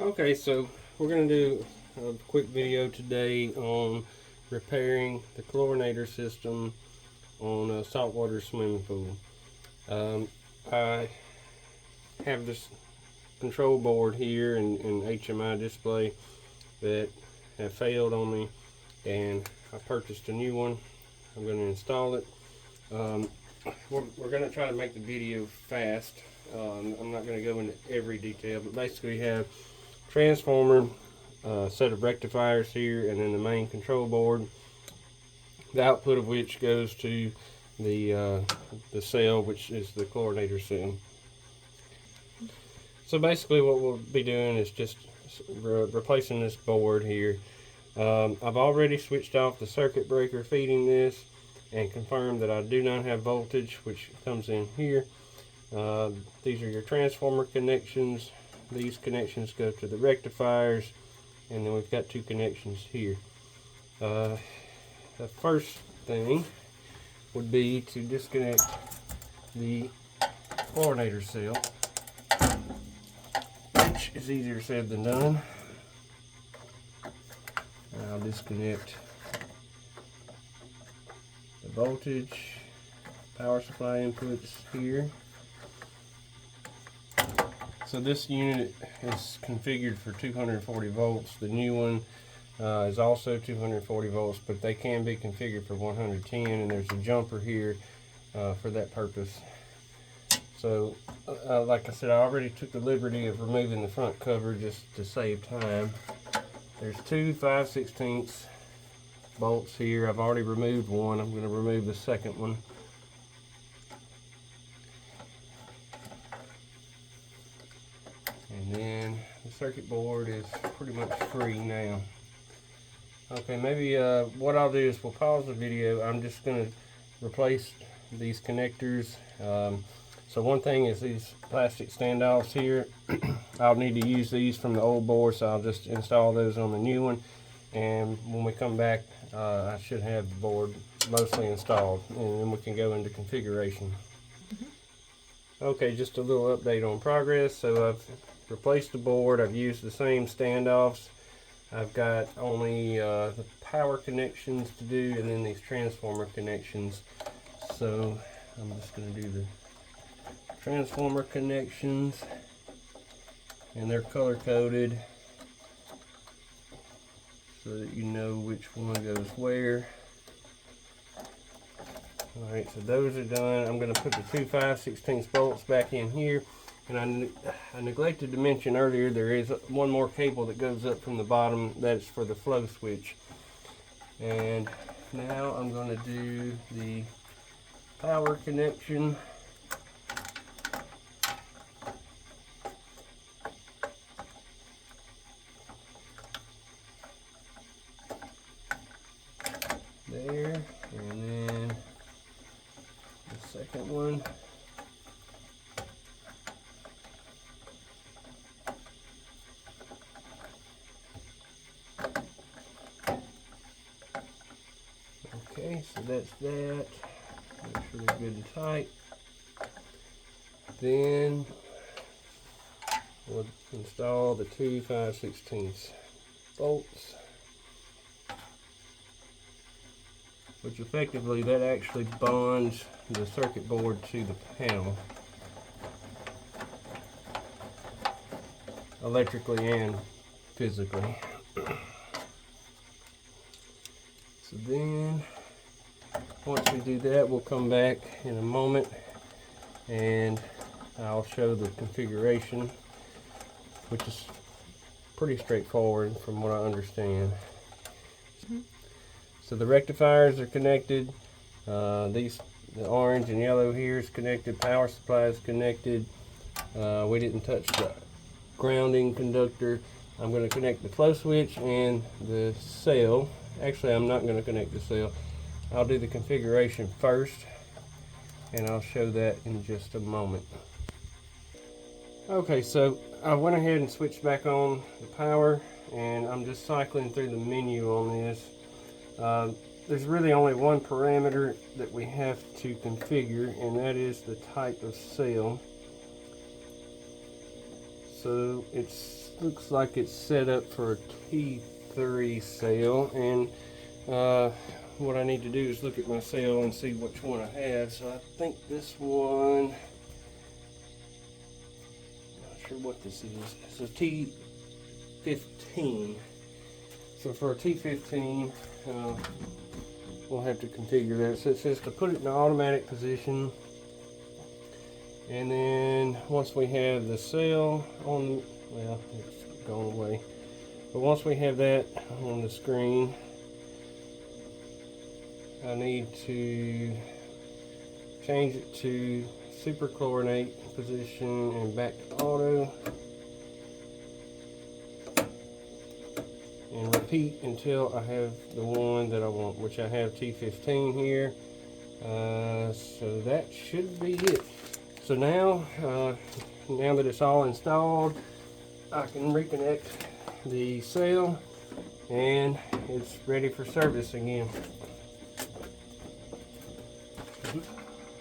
Okay, so we're going to do a quick video today on repairing the chlorinator system on a saltwater swimming pool. I have this control board here and HMI display that have failed on me, and I purchased a new one. I'm going to install it. We're going to try to make the video fast. I'm not going to go into every detail, but basically we have transformer, set of rectifiers here, and then the main control board, the output of which goes to the cell, which is the chlorinator cell. So basically what we'll be doing is just replacing this board here. I've already switched off the circuit breaker feeding this and confirmed that I do not have voltage, which comes in here. These are your transformer connections. These connections go to the rectifiers, and then we've got two connections here. The first thing would be to disconnect the chlorinator cell, which is easier said than done. I'll disconnect the voltage, power supply inputs here. So this unit is configured for 240 volts. The new one is also 240 volts, but they can be configured for 110, and there's a jumper here for that purpose. So like I said, I already took the liberty of removing the front cover just to save time. There's two 5/16 bolts here. I've already removed one. I'm going to remove the second one. And then the circuit board is pretty much free now. Okay, maybe what I'll do is we'll pause the video. I'm just going to replace these connectors. So one thing is these plastic standoffs here. I'll need to use these from the old board, so I'll just install those on the new one. And when we come back, I should have the board mostly installed, and then we can go into configuration. Okay, just a little update on progress. So I've replaced the board. I've used the same standoffs. I've got only the power connections to do, and then these transformer connections. So I'm just going to do the transformer connections, and they're color coded so that you know which one goes where. Alright, so those are done. I'm going to put the two 5/16 bolts back in here. And I neglected to mention earlier, there is one more cable that goes up from the bottom. That's for the flow switch. And now I'm going to do the power connection. There, and then the second one. Okay, so that's that. Make sure they're good and tight. Then we'll install the two 5/16 bolts, which effectively that actually bonds the circuit board to the panel, electrically and physically. So then once we do that, we'll come back in a moment and I'll show the configuration, which is pretty straightforward from what I understand. So the rectifiers are connected. The orange and yellow here is connected. Power supply is connected. We didn't touch the grounding conductor. I'm going to connect the flow switch and the cell. Actually, I'm not going to connect the cell. I'll do the configuration first, and I'll show that in just a moment. Okay, so I went ahead and switched back on the power, and I'm just cycling through the menu on this. There's really only one parameter that we have to configure, and that is the type of cell. So it's looks like it's set up for a T3 cell, and what I need to do is look at my cell and see which one I have. So I think this one, not sure what this is. It's a T15. So for a T15, we'll have to configure that. So it says to put it in the automatic position, and then once we have the cell on, well, it's gone away, but once we have that on the screen, I need to change it to super chlorinate position and back to auto, and repeat until I have the one that I want, which I have T15 here. So that should be it. So now, now that it's all installed, I can reconnect the cell and it's ready for service again.